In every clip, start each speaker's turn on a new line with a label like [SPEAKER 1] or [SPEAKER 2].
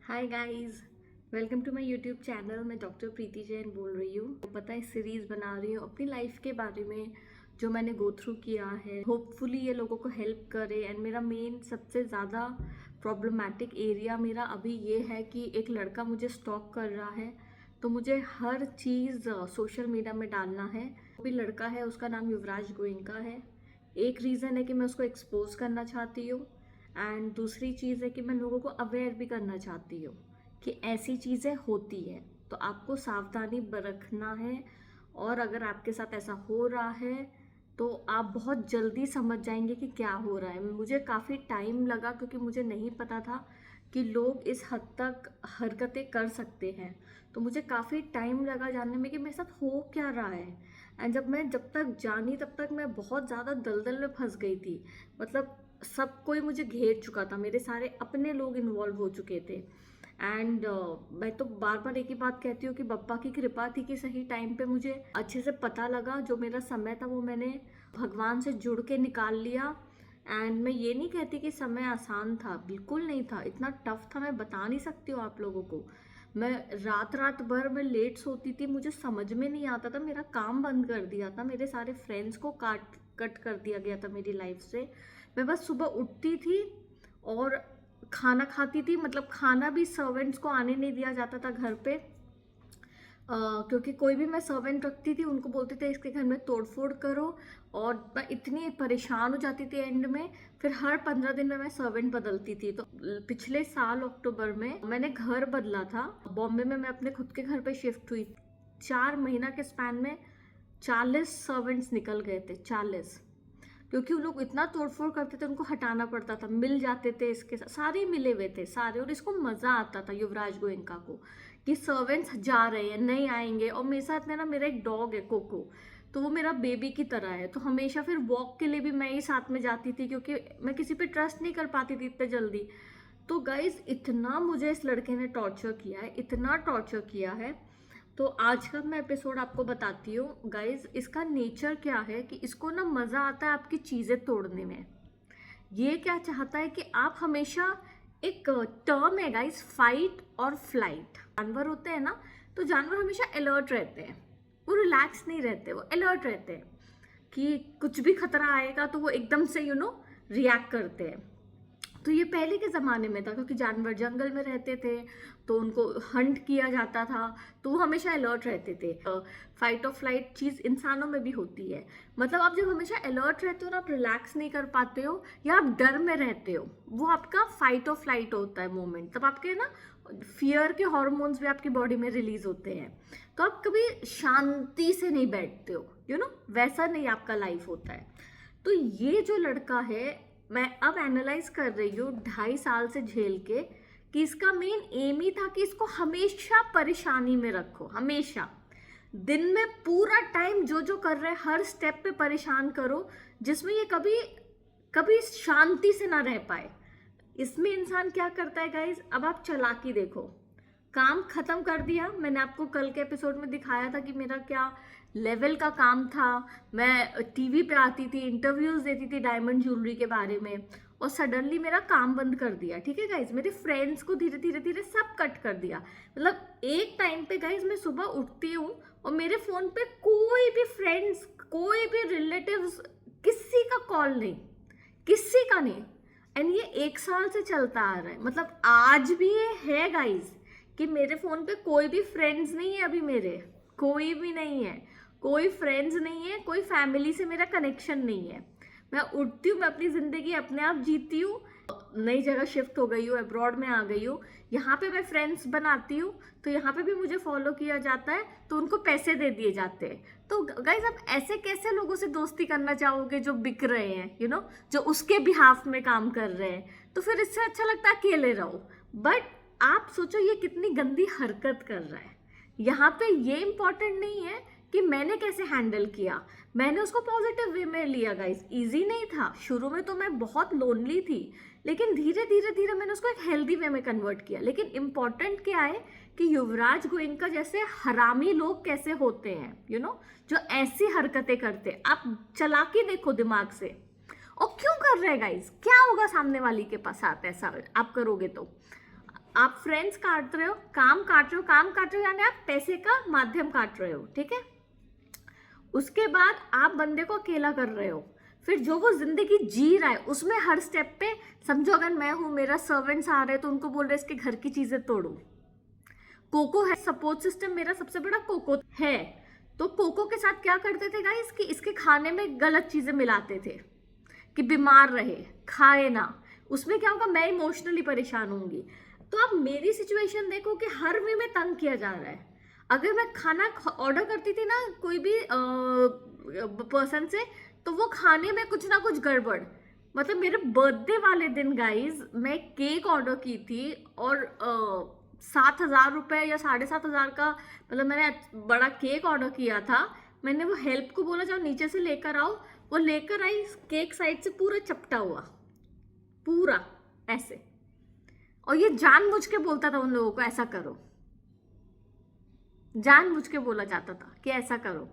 [SPEAKER 1] Hi guys, welcome to my YouTube channel. मैं doctor Preeti Jain बोल रही हूँ। पता है, सीरीज़ बना रही हूँ अपनी लाइफ के बारे में, जो मैंने गो थ्रू किया है। होपफुली ये लोगों को हेल्प करे। एंड मेरा मेन सबसे ज़्यादा प्रॉब्लमेटिक एरिया मेरा अभी ये है कि एक लड़का मुझे स्टॉक कर रहा है, तो मुझे हर चीज़ सोशल मीडिया में डालना है। वो भी लड़का है, उसका नाम युवराज गोइंका है। एक रीज़न है कि मैं उसको एक्सपोज करना चाहती हूँ, एंड दूसरी चीज़ है कि मैं लोगों को अवेयर भी करना चाहती हूँ कि ऐसी चीज़ें होती है, तो आपको सावधानी बरतना है। और अगर आपके साथ ऐसा हो रहा है तो आप बहुत जल्दी समझ जाएंगे कि क्या हो रहा है। मुझे काफ़ी टाइम लगा, क्योंकि मुझे नहीं पता था कि लोग इस हद तक हरकतें कर सकते हैं। तो मुझे काफ़ी टाइम लगा जानने में कि मेरे साथ हो क्या रहा है। एंड जब तक जानी तब तक मैं बहुत ज़्यादा दलदल में फंस गई थी। मतलब सब कोई मुझे घेर चुका था, मेरे सारे अपने लोग इन्वॉल्व हो चुके थे। एंड मैं तो बार बार एक ही बात कहती हूँ कि बप्पा की कृपा थी कि सही टाइम पे मुझे अच्छे से पता लगा। जो मेरा समय था वो मैंने भगवान से जुड़ के निकाल लिया। एंड मैं ये नहीं कहती कि समय आसान था, बिल्कुल नहीं था। इतना टफ था, मैं बता नहीं सकती हूँ आप लोगों को। मैं रात रात भर मैं लेट सोती थी, मुझे समझ में नहीं आता था। मेरा काम बंद कर दिया था, मेरे सारे फ्रेंड्स को कट कर दिया गया था मेरी लाइफ से। मैं बस सुबह उठती थी और खाना खाती थी। मतलब खाना भी सर्वेंट्स को आने नहीं दिया जाता था घर पे। क्योंकि कोई भी मैं सर्वेंट रखती थी, उनको बोलते थे इसके घर में तोड़फोड़ करो। और मैं इतनी परेशान हो जाती थी एंड में। फिर हर 15 दिन में मैं सर्वेंट बदलती थी। तो पिछले साल अक्टूबर में मैंने घर बदला था बॉम्बे में। मैं अपने खुद के घर पे शिफ्ट हुई। 4 महीना के स्पैन में 40 सर्वेंट्स निकल गए थे, 40। क्योंकि वो लोग इतना तोड़फोड़ करते थे, उनको हटाना पड़ता था। मिल जाते थे, इसके साथ सारे मिले हुए थे सारे। और इसको मजा आता था युवराज गोयनका को कि सर्वेंट्स जा रहे हैं, नहीं आएंगे। और मेरे साथ में ना मेरा एक डॉग है कोको, तो वो मेरा बेबी की तरह है। तो हमेशा फिर वॉक के लिए भी मैं ही साथ में जाती थी, क्योंकि मैं किसी पे ट्रस्ट नहीं कर पाती थी इतने जल्दी। तो गाइज, इतना मुझे इस लड़के ने टॉर्चर किया है, इतना टॉर्चर किया है। तो आज का मैं एपिसोड आपको बताती हूँ गाइज। इसका नेचर क्या है कि इसको ना मजा आता है आपकी चीजें तोड़ने में। ये क्या चाहता है कि आप हमेशा, एक टर्म है गाइज, फाइट और फ्लाइट। जानवर होते हैं ना, तो जानवर हमेशा अलर्ट रहते हैं, वो रिलैक्स नहीं रहते, वो अलर्ट रहते हैं कि कुछ भी खतरा आएगा तो वो एकदम से रिएक्ट करते हैं। तो ये पहले के ज़माने में था, क्योंकि जानवर जंगल में रहते थे, तो उनको हंट किया जाता था, तो वो हमेशा अलर्ट रहते थे। फाइट और फ्लाइट चीज़ इंसानों में भी होती है। मतलब आप जब हमेशा अलर्ट रहते हो ना, आप रिलैक्स नहीं कर पाते हो या आप डर में रहते हो, वो आपका फाइट और फ्लाइट होता है मोमेंट। तब आपके ना फियर के हॉर्मोन्स भी आपकी बॉडी में रिलीज होते हैं। तो आप कभी शांति से नहीं बैठते हो, वैसा नहीं आपका लाइफ होता है। तो ये जो लड़का है, मैं अब एनालाइज कर रही हूँ 2.5 साल से झेल के, कि इसका मेन एम ही था कि इसको हमेशा परेशानी में रखो। हमेशा दिन में पूरा टाइम जो जो कर रहे हैं हर स्टेप पे परेशान करो, जिसमें ये कभी कभी शांति से ना रह पाए। इसमें इंसान क्या करता है गाइज, अब आप चालाकी देखो। काम खत्म कर दिया। मैंने आपको कल के एपिसोड में दिखाया था कि मेरा क्या लेवल का काम था। मैं टीवी पे आती थी, इंटरव्यूज देती थी डायमंड ज्वेलरी के बारे में, और सडनली मेरा काम बंद कर दिया। ठीक है गाइज, मेरे फ्रेंड्स को धीरे धीरे धीरे सब कट कर दिया। मतलब एक टाइम पे गाइज मैं सुबह उठती हूँ और मेरे फोन पे कोई भी फ्रेंड्स, कोई भी रिलेटिव्स, किसी का कॉल नहीं, किसी का नहीं। एंड ये 1 साल से चलता आ रहा है। मतलब आज भी ये है गाइज कि मेरे फोन पे कोई भी फ्रेंड्स नहीं है अभी, मेरे कोई भी नहीं है, कोई फ्रेंड्स नहीं है, कोई फैमिली से मेरा कनेक्शन नहीं है। मैं उठती हूँ, मैं अपनी जिंदगी अपने आप जीती हूँ। नई जगह शिफ्ट हो गई हूँ, अब्रॉड में आ गई हूँ। यहाँ पे मैं फ्रेंड्स बनाती हूँ, तो यहाँ पे भी मुझे फॉलो किया जाता है, तो उनको पैसे दे दिए जाते हैं। तो गाइज, आप ऐसे कैसे लोगों से दोस्ती करना चाहोगे जो बिक रहे हैं, जो उसके बिहाफ में काम कर रहे हैं? तो फिर इससे अच्छा लगता है अकेले रहो। बट आप सोचो ये कितनी गंदी हरकत कर रहा है। यहाँ पे ये इंपॉर्टेंट नहीं है कि मैंने कैसे हैंडल किया। मैंने उसको पॉजिटिव वे में लिया गाइस। इजी नहीं था, शुरू में तो मैं बहुत लोनली थी, लेकिन धीरे धीरे धीरे मैंने उसको एक हेल्दी वे में कन्वर्ट किया। लेकिन इम्पॉर्टेंट क्या है कि युवराज गोयनका जैसे हरामी लोग कैसे होते हैं, जो ऐसी हरकतें करते हैं। आप चालाकी देखो दिमाग से। और क्यों कर रहे हैं गाइस? क्या होगा सामने वाली के पास साथ ऐसा आप करोगे तो? आप फ्रेंड्स काट रहे हो, काम काट रहे हो, काम काट रहे हो यानी आप पैसे का माध्यम काट रहे हो, ठीक है। उसके बाद आप बंदे को अकेला कर रहे हो, फिर जो वो जिंदगी जी रहा है उसमें हर स्टेप पे, समझो अगर मैं हूं, मेरा सर्वेंट्स आ रहे हैं तो उनको बोल रहे इसके घर की चीजें तोड़ो। कोको है, सपोर्ट सिस्टम मेरा सबसे बड़ा कोको है, तो कोको के साथ क्या करते थे गाइस कि इसके खाने में गलत चीजें मिलाते थे कि बीमार रहे, खाए ना। उसमें क्या होगा, मैं इमोशनली परेशान होंगी। तो आप मेरी सिचुएशन देखो कि हर वे में तंग किया जा रहा है। अगर मैं खाना ऑर्डर करती थी ना कोई भी पर्सन से, तो वो खाने में कुछ ना कुछ गड़बड़। मतलब मेरे बर्थडे वाले दिन गाइज मैं केक ऑर्डर की थी और 7,000 रुपये या 7,500 का, मतलब मैंने बड़ा केक ऑर्डर किया था। मैंने वो हेल्प को बोला जाओ नीचे से लेकर आओ, वो लेकर आई, केक साइड से पूरा चपटा हुआ, पूरा ऐसे। और ये जानबूझ के बोलता था उन लोगों को ऐसा करो, जानबूझ के बोला जाता था कि ऐसा करो।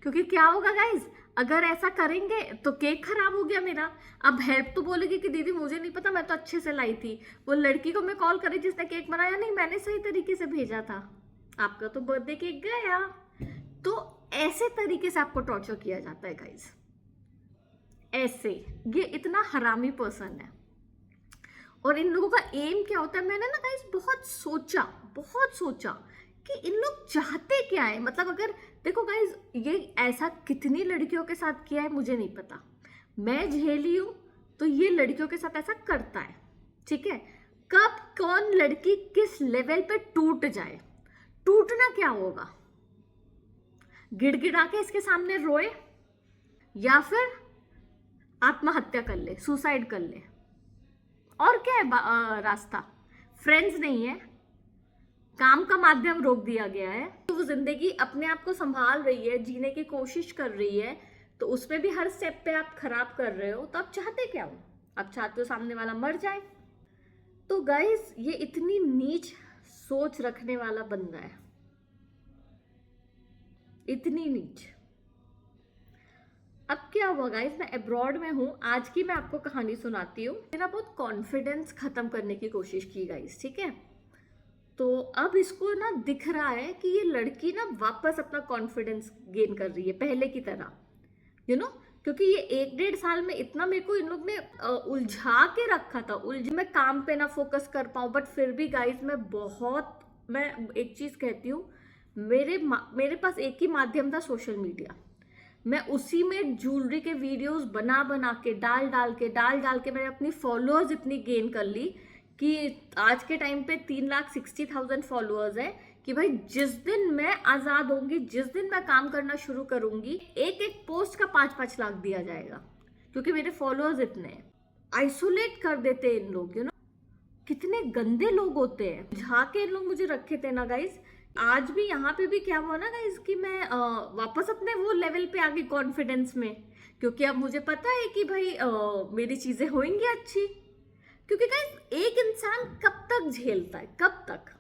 [SPEAKER 1] क्योंकि क्या होगा गाइज, अगर ऐसा करेंगे तो केक खराब हो गया मेरा। अब हेल्प तो बोलेगी कि दीदी मुझे नहीं पता, मैं तो अच्छे से लाई थी। वो लड़की को मैं कॉल करी जिसने केक बनाया, नहीं मैंने सही तरीके से भेजा था, आपका तो बर्थडे केक गया। तो ऐसे तरीके से आपको टॉर्चर किया जाता है गाइज, ऐसे। ये इतना हरामी पर्सन है। और इन लोगों का एम क्या होता है, मैंने ना गाइस बहुत सोचा कि इन लोग चाहते क्या है। मतलब अगर देखो गाइस, ये ऐसा कितनी लड़कियों के साथ किया है मुझे नहीं पता, मैं झेली हूं, तो ये लड़कियों के साथ ऐसा करता है, ठीक है। कब कौन लड़की किस लेवल पे टूट जाए, टूटना क्या होगा, गिड़गिड़ा के इसके सामने रोए या फिर आत्महत्या कर ले, सुसाइड कर ले, और क्या है रास्ता। फ्रेंड्स नहीं है, काम का माध्यम रोक दिया गया है, तो वो जिंदगी अपने आप को संभाल रही है, जीने की कोशिश कर रही है, तो उसमें भी हर स्टेप पे आप खराब कर रहे हो। तो आप चाहते क्या हो, आप चाहते हो सामने वाला मर जाए। तो गाइस ये इतनी नीच सोच रखने वाला बंदा है, इतनी नीच। अब क्या हुआ गाइस, मैं अब्रॉड में हूँ, आज की मैं आपको कहानी सुनाती हूँ। मेरा बहुत कॉन्फिडेंस खत्म करने की कोशिश की गाइस, ठीक है। तो अब इसको ना दिख रहा है कि ये लड़की ना वापस अपना कॉन्फिडेंस गेन कर रही है पहले की तरह, यू नो। क्योंकि ये 1-1.5 साल में इतना मेरे को इन लोग ने उलझा के रखा था, मैं काम पे ना फोकस कर पाऊँ। बट फिर भी गाइस मैं एक चीज कहती हूँ, मेरे पास एक ही माध्यम था, सोशल मीडिया। मैं उसी में ज्वेलरी के वीडियोस बना के डाल डाल के मैंने अपनी फॉलोअर्स इतनी गेन कर ली कि आज के टाइम पे 3,60,000 फॉलोअर्स है। कि भाई जिस दिन मैं आजाद होंगी, जिस दिन मैं काम करना शुरू करूंगी, एक एक पोस्ट का 5-5 लाख दिया जाएगा, क्योंकि मेरे फॉलोअर्स इतने हैं। आइसोलेट कर देते हैं इन लोग, यू नो। कितने गंदे लोग होते हैं, झाके इन लोग मुझे रखे थे ना गाइस। आज भी यहाँ पे भी क्या हुआ ना गाइस कि मैं वापस अपने वो लेवल पे आ गई कॉन्फिडेंस में, क्योंकि अब मुझे पता है कि भाई मेरी चीजें होंगी अच्छी। क्योंकि गाइस एक इंसान कब तक झेलता है, कब तक।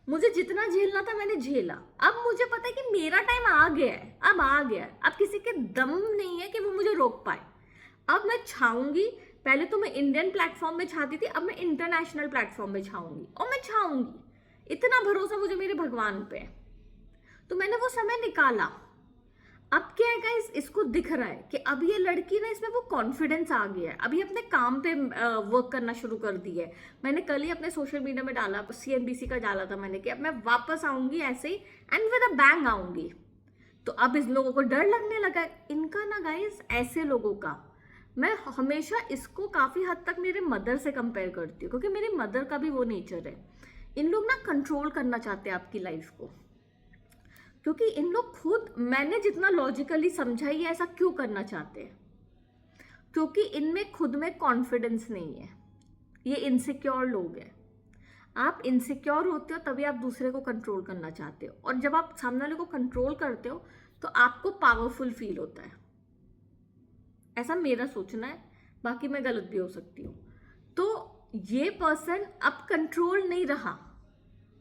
[SPEAKER 1] मुझे जितना झेलना था मैंने झेला, अब मुझे पता है कि मेरा टाइम आ गया है, अब आ गया है। अब किसी के दम नहीं है कि वो मुझे रोक पाए। अब मैं छाऊंगी, पहले तो मैं इंडियन प्लेटफॉर्म में छाती थी, अब मैं इंटरनेशनल प्लेटफॉर्म में छाऊंगी, और मैं छाऊंगी। इतना भरोसा मुझे मेरे भगवान पे है। तो मैंने वो समय निकाला। अब क्या है गाइस, इसको दिख रहा है कि अब ये लड़की ना, इसमें वो कॉन्फिडेंस आ गया है, अभी अपने काम पे वर्क करना शुरू कर दी है। मैंने कल ही अपने सोशल मीडिया में डाला, CNBC का डाला था मैंने कि अब मैं वापस आऊंगी ऐसे ही, एंड विद अ बैंग आऊंगी। तो अब इस लोगों को डर लगने लगा है इनका ना गाइस, ऐसे लोगों का। मैं हमेशा इसको काफी हद तक मेरे मदर से कंपेयर करती हूँ, क्योंकि मेरी मदर का भी वो नेचर है। इन लोग ना कंट्रोल करना चाहते हैं आपकी लाइफ को, क्योंकि इन लोग खुद, मैंने जितना लॉजिकली समझा, ये ऐसा क्यों करना चाहते हैं, क्योंकि इनमें खुद में कॉन्फिडेंस नहीं है। ये इनसिक्योर लोग हैं। आप इनसिक्योर होते हो तभी आप दूसरे को कंट्रोल करना चाहते हो, और जब आप सामने वाले को कंट्रोल करते हो तो आपको पावरफुल फील होता है। ऐसा मेरा सोचना है, बाकी मैं गलत भी हो सकती हूँ। तो ये पर्सन अब कंट्रोल नहीं रहा,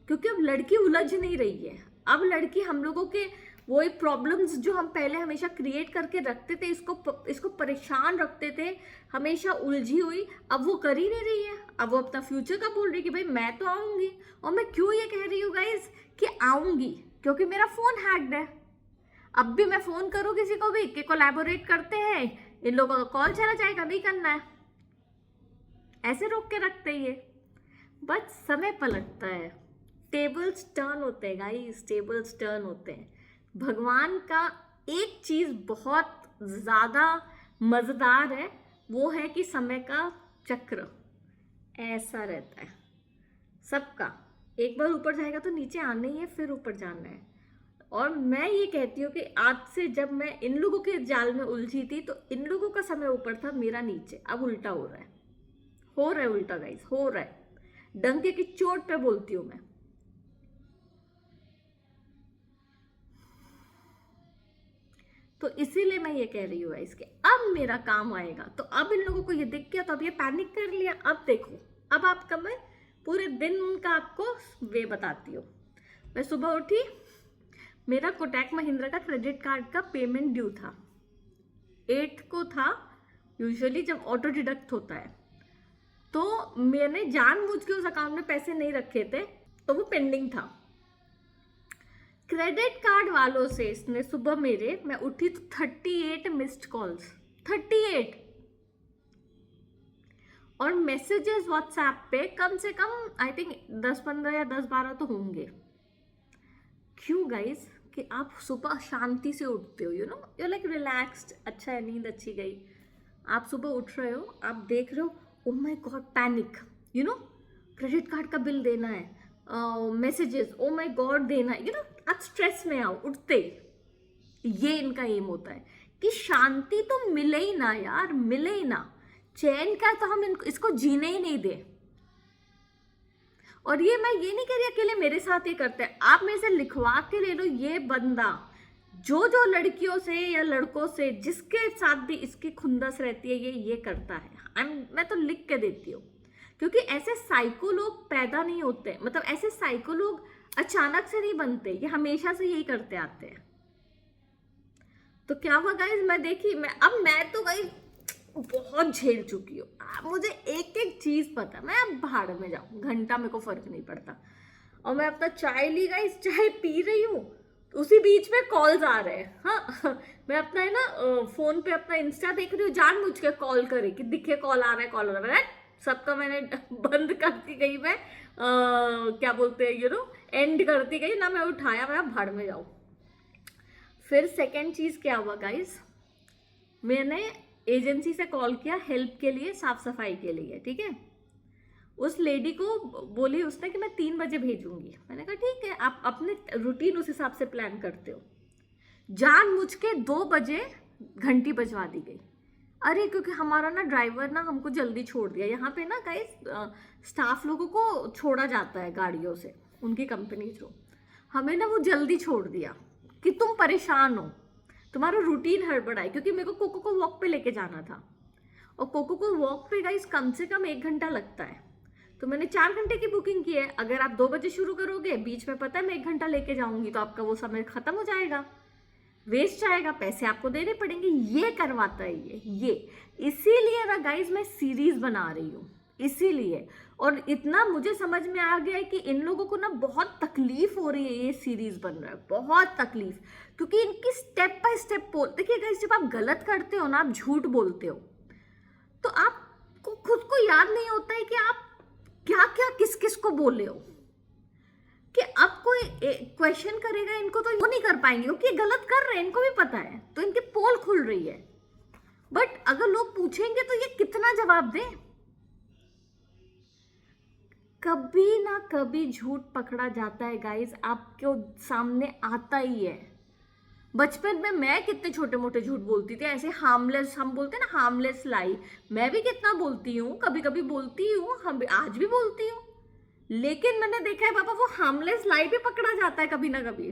[SPEAKER 1] क्योंकि अब लड़की उलझ नहीं रही है। अब लड़की हम लोगों के वही प्रॉब्लम्स जो हम पहले हमेशा क्रिएट करके रखते थे, इसको परेशान रखते थे, हमेशा उलझी हुई, अब वो कर ही नहीं रही है। अब वो अपना फ्यूचर का बोल रही है कि भाई मैं तो आऊंगी। और मैं क्यों ये कह रही हूँ गाइज कि आऊंगी, क्योंकि मेरा फोन हैक्ड है। अब भी मैं फोन करूँ किसी को भी कि कोलैबोरेट करते हैं, इन लोगों का कॉल चला जाएगा, नहीं करना है, ऐसे रोक के रखते ही है। बट समय पलटता है, टेबल्स टर्न होते हैं गाइस, टेबल्स टर्न होते हैं। भगवान का एक चीज बहुत ज्यादा मजेदार है, वो है कि समय का चक्र ऐसा रहता है सबका, एक बार ऊपर जाएगा तो नीचे आना ही है, फिर ऊपर जाना है। और मैं ये कहती हूँ कि आज से जब मैं इन लोगों के जाल में उलझी थी तो इन लोगों का समय ऊपर था, मेरा नीचे। अब उल्टा हो रहा है, हो रहा है उल्टा गाइस, हो रहा है। डंके की चोट पे बोलती हूं मैं। तो इसीलिए मैं ये कह रही हूँ गाइस कि अब मेरा काम आएगा। तो अब इन लोगों को ये दिख गया तो अब ये पैनिक कर लिया। अब देखो, अब आपका मैं पूरे दिन का आपको वे बताती हूँ। मैं सुबह उठी, मेरा कोटक महिंद्रा का क्रेडिट कार्ड का पेमेंट ड्यू था, 8 को था। यूजुअली जब ऑटो डिडक्ट होता है तो मैंने जानबूझ के उस अकाउंट में पैसे नहीं रखे थे, तो वो पेंडिंग था। क्रेडिट कार्ड वालों से इसने सुबह मैं उठी तो 38 मिस्ड कॉल्स, 38। और मैसेजेस व्हाट्सएप पे कम से कम आई थिंक 10-15 या 10-12 तो होंगे। क्यों गाइस? कि आप सुबह शांति से उठते हो, you know, you like relaxed, अच्छा है, नींद अच्छी गई, आप सुबह उठ रहे हो, आप देख रहे हो, oh my God, panic, you know, credit card का बिल देना है, मैसेजेस, ओ माय गॉड देना है, यू नो, आप स्ट्रेस में आओ उठते ही। ये इनका एम होता है कि शांति तो मिले ही ना यार, मिले ही ना, चैन का तो हम इसको जीने ही नहीं दे। और ये मैं ये नहीं कह रही अकेले मेरे साथ ही करते हैं, आप मेरे से लिखवा के ले लो, ये बंदा जो लड़कियों से या लड़कों से जिसके साथ भी इसकी खुंदस रहती है ये करता है। मैं तो लिख के देती हूँ, क्योंकि ऐसे साइको लोग पैदा नहीं होते, मतलब ऐसे साइको लोग अचानक से नहीं बनते, ये हमेशा से यही करते आते हैं। तो क्या हुआ गाइस, मैं तो गाइस बहुत झेल चुकी हूँ, मुझे एक एक चीज पता, मैं अब भाड़ में जाऊँ, घंटा मेरे को फर्क नहीं पड़ता। और मैं अपना चाय ली गाइस, चाय पी रही हूँ, उसी बीच में कॉल्स आ रहे हैं। हाँ मैं अपना है ना फोन पे अपना इंस्टा देख रही हूँ, जानबूझ के कॉल करे कि दिखे कॉल आ रहा है, कॉल आ रहा है, सबका मैंने बंद करती गई, मैं क्या बोलते हैं, यू नो, एंड करती गई ना, मैं उठाया, मैं भाड़ में जाऊँ। फिर सेकेंड चीज क्या हुआ गाइस, मैंने एजेंसी से कॉल किया हेल्प के लिए, साफ सफाई के लिए, ठीक है। उस लेडी को बोली उसने कि मैं 3 बजे भेजूंगी। मैंने कहा ठीक है, आप अपने रूटीन उस हिसाब से प्लान करते हो। जानबूझ के 2 बजे घंटी बजवा दी गई। अरे क्योंकि हमारा ना ड्राइवर ना हमको जल्दी छोड़ दिया, यहाँ पे ना गाइस स्टाफ लोगों को छोड़ा जाता है गाड़ियों से, उनकी कंपनी थ्रू, हमें ना वो जल्दी छोड़ दिया कि तुम परेशान हो, तुम्हारा रूटीन हड़बड़ा है। क्योंकि मेरे को कोको को वॉक पे लेके जाना था, और कोको को वॉक पे गाइस कम से कम 1 घंटा लगता है, तो मैंने 4 घंटे की बुकिंग की है। अगर आप 2 बजे शुरू करोगे, बीच में पता है मैं 1 घंटा लेके जाऊंगी, तो आपका वो समय खत्म हो जाएगा, वेस्ट जाएगा, पैसे आपको देने पड़ेंगे। ये करवाता है ये इसीलिए ना गाइज मैं सीरीज बना रही हूँ, इसीलिए। और इतना मुझे समझ में आ गया है कि इन लोगों को ना बहुत तकलीफ हो रही है, ये सीरीज बन रहा है, बहुत तकलीफ, क्योंकि इनकी स्टेप बाय स्टेप बोल, देखिए गाइज, जब आप गलत करते हो ना, आप झूठ बोलते हो, तो आपको खुद को याद नहीं होता है कि आप क्या क्या किस किस को बोले हो, कि अब कोई क्वेश्चन करेगा इनको तो वो नहीं कर पाएंगे, क्योंकि ये गलत कर रहे हैं, इनको भी पता है, तो इनकी पोल खुल रही है। बट अगर लोग पूछेंगे तो ये कितना जवाब दें, कभी ना कभी झूठ पकड़ा जाता है गाइस, आपके सामने आता ही है। बचपन में मैं कितने छोटे मोटे झूठ बोलती थी, ऐसे हार्मलेस, हम बोलते हैं ना हार्मलेस लाई, मैं भी कितना बोलती हूँ, कभी कभी बोलती हूँ, हम आज भी बोलती हूँ। लेकिन मैंने देखा है बाबा, वो हार्मलेस लाई भी पकड़ा जाता है कभी ना कभी।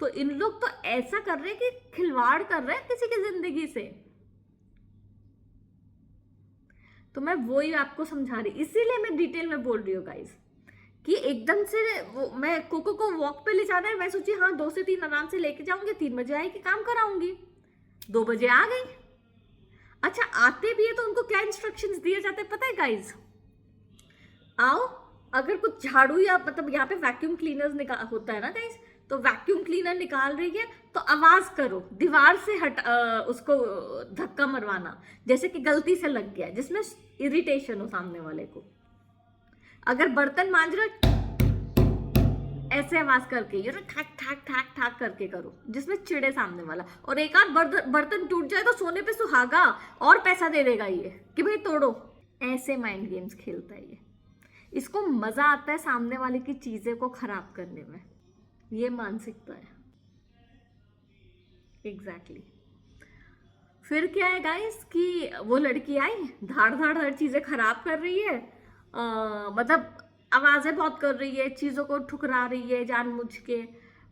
[SPEAKER 1] तो इन लोग तो ऐसा कर रहे हैं कि खिलवाड़ कर रहे हैं किसी की जिंदगी से। तो मैं वही आपको समझा रही, इसीलिए मैं डिटेल में बोल रही हूँ गाइस, कि एकदम से मैं कोको को वॉक पे ले जाना है, मैं सोची हाँ 2 से 3 आराम से लेके जाऊंगी, 3 बजे आएगी, काम कराऊंगी, 2 बजे आ गई। अच्छा आते भी है तो उनको क्या इंस्ट्रक्शंस दिए जाते हैं पता है गाइज? आओ, अगर कुछ झाड़ू या मतलब यहाँ पे वैक्यूम क्लीनर्स निकाल होता है ना गाइज, तो वैक्यूम क्लीनर निकाल रही है तो आवाज करो, दीवार से उसको धक्का मरवाना, जैसे कि गलती से लग गया, जिसमें इरिटेशन हो सामने वाले को। अगर बर्तन मांज रहे ऐसे आवाज करके, ये ठाक ठाक ठाक ठाक करके करो, जिसमें चिड़े सामने वाला। और एक आध बर्तन टूट जाए तो सोने पे सुहागा और पैसा दे देगा ये कि भाई तोड़ो। ऐसे माइंड गेम्स खेलता है ये, इसको मजा आता है सामने वाले की चीजें को खराब करने में, ये मानसिकता है। एग्जैक्टली फिर क्या है गाइस कि वो लड़की आई, धाड़ धाड़ हर चीजें खराब कर रही है, मतलब आवाजें बहुत कर रही है, चीजों को ठुकरा रही है जानबूझ के।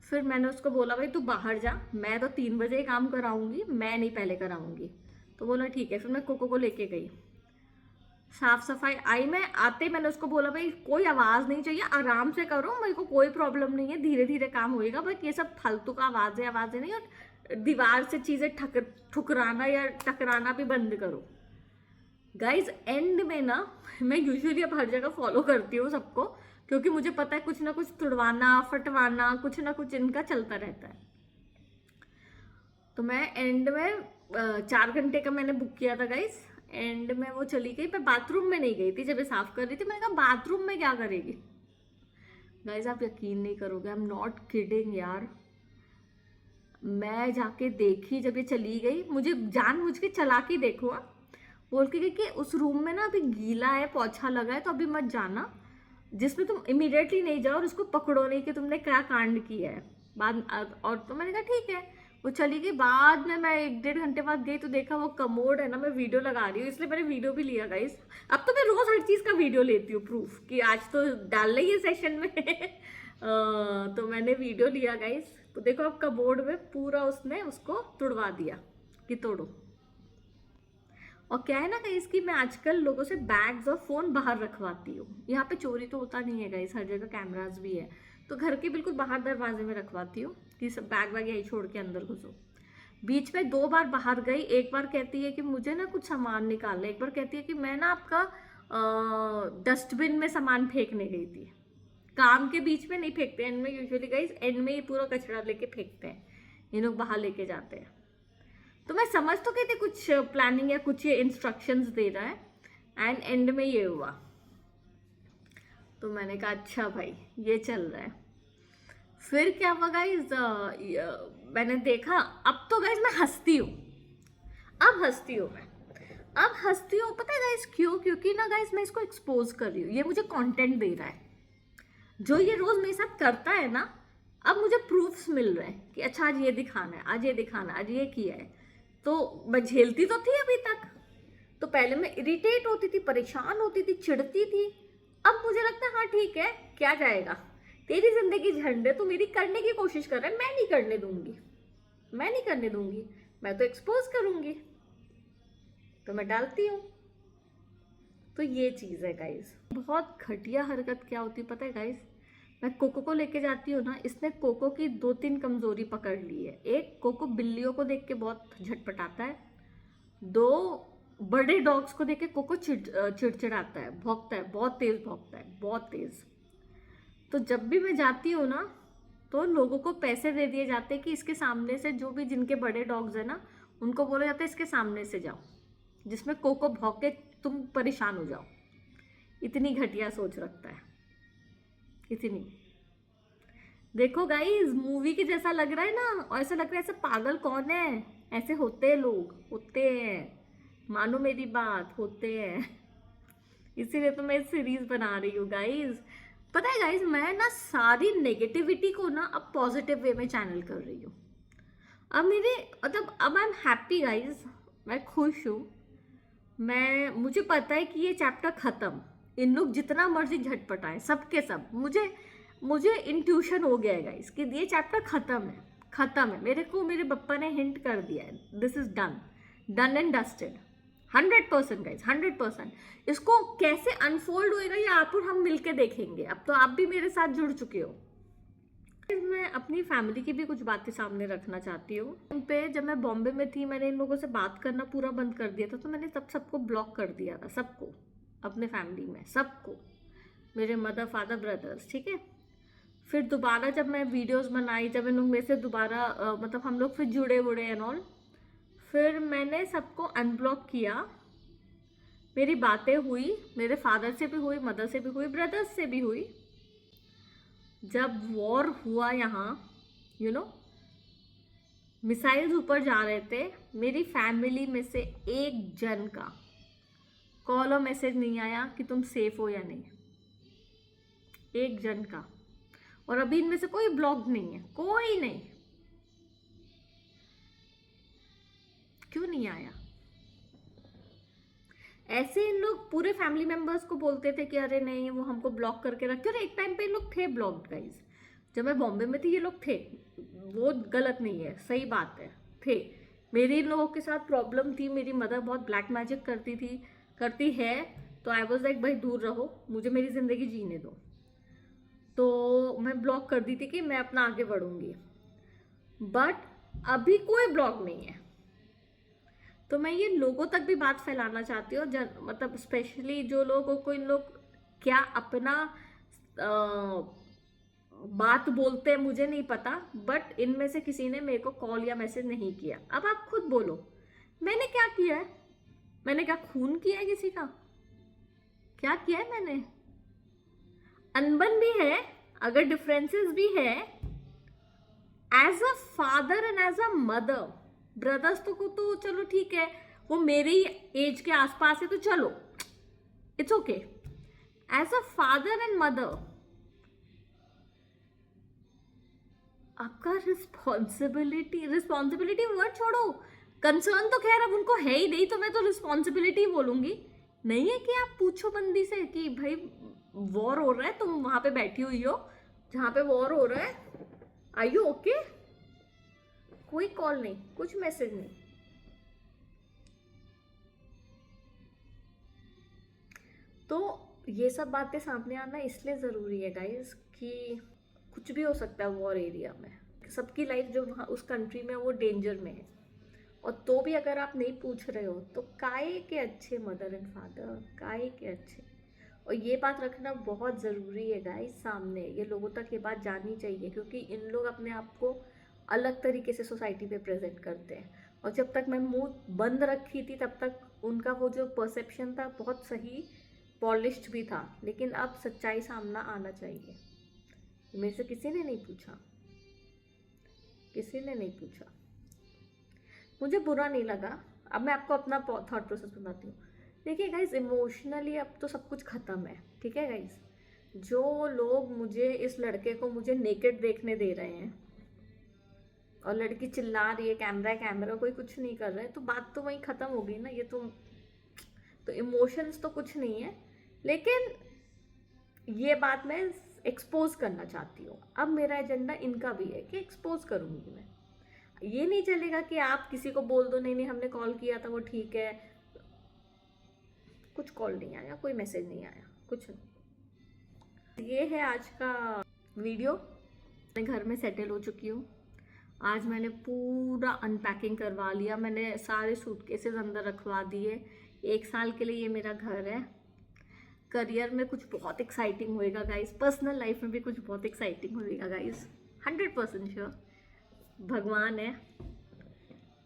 [SPEAKER 1] फिर मैंने उसको बोला भाई तू बाहर जा, मैं तो 3 बजे काम कराऊंगी, मैं नहीं पहले कराऊंगी। तो बोला ठीक है। फिर मैं कोको को लेके गई, साफ सफाई आई, मैं आते मैंने उसको बोला भाई कोई आवाज नहीं चाहिए, आराम से करो, मेरे को कोई प्रॉब्लम नहीं है, धीरे धीरे काम होएगा, बट ये सब फालतू का आवाजें नहीं, और दीवार से चीजें ठुकराना या टकराना भी बंद करो। गाइज एंड में ना मैं यूजुअली अब हर जगह फॉलो करती हूँ सबको, क्योंकि मुझे पता है कुछ ना कुछ तुड़वाना फटवाना कुछ ना कुछ इनका चलता रहता है। तो मैं एंड में 4 घंटे का मैंने बुक किया था गाइज। एंड में वो चली गई, मैं बाथरूम में नहीं गई थी जब ये साफ कर रही थी, मैंने कहा बाथरूम में क्या करेगी। गाइज आप यकीन नहीं करोगे, आई एम नॉट किडिंग यार, मैं जाके देखी जब ये चली गई, मुझे जानबूझ के चला के देखो, बोल के गई कि उस रूम में ना अभी गीला है, पोछा लगा है, तो अभी मत जाना, जिसमें तुम इमीडिएटली नहीं जाओ और उसको पकड़ो नहीं कि तुमने क्या कांड किया है बाद। और तो मैंने कहा ठीक है, वो चली गई। बाद में मैं 1-1.5 घंटे बाद गई तो देखा वो कमोड है ना, मैं वीडियो लगा रही हूँ, इसलिए मैंने वीडियो भी लिया गाइस। अब तो मैं रोज हर चीज का वीडियो लेती हूँ प्रूफ कि आज तो डाल रही है सेशन में तो मैंने वीडियो लिया गाइस। तो देखो अब कमोड में पूरा उसने उसको तुड़वा दिया कि तोड़ो। और क्या है ना गाइस कि मैं आजकल लोगों से बैग्स और फोन बाहर रखवाती हूँ, यहाँ पे चोरी तो होता नहीं है गाइस, हर जगह कैमरास भी है, तो घर के बिल्कुल बाहर दरवाजे में रखवाती हूँ कि सब बैग वैग यही छोड़ के अंदर घुसो। बीच में 2 बार बाहर गई, एक बार कहती है कि मुझे ना कुछ सामान निकालना, एक बार कहती है कि मैं ना आपका डस्टबिन में सामान फेंकने गई थी। काम के बीच में नहीं फेंकते एंड में, यूजुअली गाइस एंड में ये पूरा कचरा लेके फेंकते हैं, ये लोग बाहर लेके जाते हैं। तो मैं समझ तो गई थी कुछ प्लानिंग या कुछ ये इंस्ट्रक्शंस दे रहा है, एंड में ये हुआ। तो मैंने कहा अच्छा भाई ये चल रहा है। फिर क्या हुआ गाइज, मैंने देखा, अब तो गाइज मैं हंसती हूँ, अब हंसती हूँ मैं, अब हंसती हूँ। पता है गाइज क्यों? क्योंकि ना गाइज मैं इसको एक्सपोज कर रही हूँ, ये मुझे कंटेंट दे रहा है, जो ये रोज मेरे साथ करता है ना, अब मुझे प्रूफ्स मिल रहे हैं कि अच्छा आज ये दिखाना है, आज ये दिखाना है, आज ये किया है। तो मैं झेलती तो थी अभी तक, तो पहले मैं इरिटेट होती थी, परेशान होती थी, चिढ़ती थी। अब मुझे लगता है हाँ ठीक है, क्या जाएगा, तेरी जिंदगी झंड है, तू मेरी करने की कोशिश कर रहा है, मैं नहीं करने दूंगी, मैं नहीं करने दूंगी, मैं तो एक्सपोज करूंगी, तो मैं डालती हूँ। तो ये चीज है गाइज। बहुत घटिया हरकत क्या होती है पता है गाइज, मैं कोको को लेके जाती हूँ ना, इसने कोको की 2-3 कमजोरी पकड़ ली है। एक, कोको बिल्लियों को देख के बहुत झटपटाता है। 2, बड़े डॉग्स को देख के कोको चिड़चिड़ाता है, भौंकता है, बहुत तेज भौंकता है, बहुत तेज। तो जब भी मैं जाती हूँ ना, तो लोगों को पैसे दे दिए जाते हैं कि इसके सामने से, जो भी जिनके बड़े डॉग्स है ना, उनको बोला जाता है इसके सामने से जाओ, जिसमें कोको भौंके तुम परेशान हो जाओ। इतनी घटिया सोच रखता है, इतनी। देखो गाइस मूवी के जैसा लग रहा है ना, और ऐसा लग रहा है ऐसे पागल कौन है, ऐसे होते हैं लोग, होते हैं, मानो मेरी बात, होते हैं। इसीलिए तो मैं सीरीज बना रही हूँ गाइस। पता है गाइस मैं ना सारी नेगेटिविटी को ना अब पॉजिटिव वे में चैनल कर रही हूँ। अब मेरे मतलब अब आई एम हैप्पी गाइस, मैं खुश हूँ। मुझे पता है कि ये चैप्टर खत्म, इन लोग जितना मर्जी झटपटाएं सबके सब, मुझे इंट्यूशन हो गया है गाइस कि ये चैप्टर खत्म है। मेरे को मेरे पप्पा ने हिंट कर दिया है, this is done and dusted. 100% guys, 100%। इसको कैसे अनफोल्ड होएगा ये आप और हम मिलके देखेंगे। अब तो आप भी मेरे साथ जुड़ चुके हो। मैं अपनी फैमिली की भी कुछ बातें सामने रखना चाहती हूँ। उन पे जब मैं बॉम्बे में थी, मैंने इन लोगों से बात करना पूरा बंद कर दिया था, तो मैंने तब सबको ब्लॉक कर दिया था, सबको, अपने फैमिली में सबको, मेरे मदर फादर ब्रदर्स, ठीक है। फिर दोबारा जब मैं वीडियोस बनाई, जब इन लोग में से दोबारा मतलब हम लोग फिर जुड़े वुड़े एंड ऑल, फिर मैंने सबको अनब्लॉक किया। मेरी बातें हुई, मेरे फादर से भी हुई, मदर से भी हुई, ब्रदर्स से भी हुई। जब वॉर हुआ यहाँ, यू नो, मिसाइल्स ऊपर जा रहे थे, मेरी फैमिली में से एक जन का कॉल और मैसेज नहीं आया कि तुम सेफ हो या नहीं, एक जन का। और अभी इनमें से कोई ब्लॉग नहीं है, कोई नहीं। क्यों नहीं आया? ऐसे इन लोग पूरे फैमिली मेंबर्स को बोलते थे कि अरे नहीं वो हमको ब्लॉक करके रखते। और एक टाइम पे इन लोग थे ब्लॉक्ड गाइज, जब मैं बॉम्बे में थी ये लोग थे, वो गलत नहीं है, सही बात है, थे। मेरी इन लोगों के साथ प्रॉब्लम थी, मेरी मदर बहुत ब्लैक मैजिक करती थी, करती है, तो आई वॉज लाइक भाई दूर रहो, मुझे मेरी जिंदगी जीने दो। तो मैं ब्लॉक कर दी थी कि मैं अपना आगे बढ़ूंगी, बट अभी कोई ब्लॉक नहीं है। तो मैं ये लोगों तक भी बात फैलाना चाहती हूँ, मतलब स्पेशली जो लोगों को इन लोग क्या अपना बात बोलते हैं मुझे नहीं पता, बट इनमें से किसी ने मेरे को कॉल या मैसेज नहीं किया। अब आप खुद बोलो, मैंने क्या किया है? मैंने क्या खून किया है किसी का? क्या किया है मैंने? अनबन भी है, अगर डिफरेंसेस भी है, as a father and as a mother, brothers तो चलो ठीक है, वो मेरे ही एज के आसपास है तो चलो it's okay. As a father and mother आपका रिस्पॉन्सिबिलिटी वर्ड छोड़ो, कंसर्न तो खैर अब उनको है ही नहीं, तो मैं तो रिस्पॉन्सिबिलिटी बोलूंगी। नहीं है कि आप पूछो बंदी से कि भाई वॉर हो रहा है, तुम वहां पे बैठी हुई हो जहां पे वॉर हो रहा है, आर यू ओके? कोई कॉल नहीं, कुछ मैसेज नहीं। तो ये सब बातें सामने आना इसलिए ज़रूरी है गाइस कि कुछ भी हो सकता है वॉर एरिया में, सबकी लाइफ जो वहाँ उस कंट्री में वो डेंजर में है। और तो भी अगर आप नहीं पूछ रहे हो तो काहे के अच्छे मदर एंड फादर, काहे के अच्छे। और ये बात रखना बहुत ज़रूरी है गाइस सामने, ये लोगों तक ये बात जानी चाहिए, क्योंकि इन लोग अपने आप को अलग तरीके से सोसाइटी पे प्रेजेंट करते हैं। और जब तक मैं मुंह बंद रखी थी तब तक उनका वो जो परसेप्शन था बहुत सही पॉलिश्ड भी था, लेकिन अब सच्चाई सामना आना चाहिए। मेरे से किसी ने नहीं पूछा, किसी ने नहीं पूछा, मुझे बुरा नहीं लगा। अब मैं आपको अपना थॉट प्रोसेस बताती हूँ। देखिए गाइज, इमोशनली अब तो सब कुछ ख़त्म है, ठीक है गाइज। जो लोग मुझे, इस लड़के को मुझे नेकेड देखने दे रहे हैं और लड़की चिल्ला रही है कैमरा कैमरा, कोई कुछ नहीं कर रहा है, तो बात तो वहीं ख़त्म हो गई ना। ये तो इमोशंस तो कुछ नहीं है, लेकिन ये बात मैं एक्सपोज करना चाहती हूँ। अब मेरा एजेंडा इनका भी है कि एक्सपोज करूँगी मैं। ये नहीं चलेगा कि आप किसी को बोल दो नहीं नहीं हमने कॉल किया था वो ठीक है, कुछ कॉल नहीं आया, कोई मैसेज नहीं आया, कुछ नहीं। ये है आज का वीडियो। मैं घर में सेटल हो चुकी हूँ। आज मैंने पूरा अनपैकिंग करवा लिया, मैंने सारे सूटकेसेस अंदर रखवा दिए। 1 साल के लिए ये मेरा घर है। करियर में कुछ बहुत एक्साइटिंग होएगा गाइस, पर्सनल लाइफ में भी कुछ बहुत एक्साइटिंग होएगा गाइस, 100% श्योर। भगवान है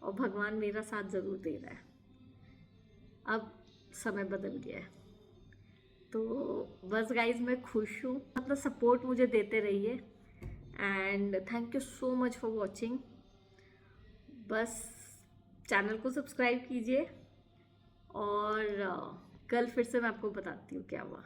[SPEAKER 1] और भगवान मेरा साथ ज़रूर दे रहा है। अब समय बदल गया है, तो बस गाइज मैं खुश हूँ। अपना सपोर्ट मुझे देते रहिए and thank you so much for watching. बस चैनल को सब्सक्राइब कीजिए और कल फिर से मैं आपको बताती हूँ क्या हुआ।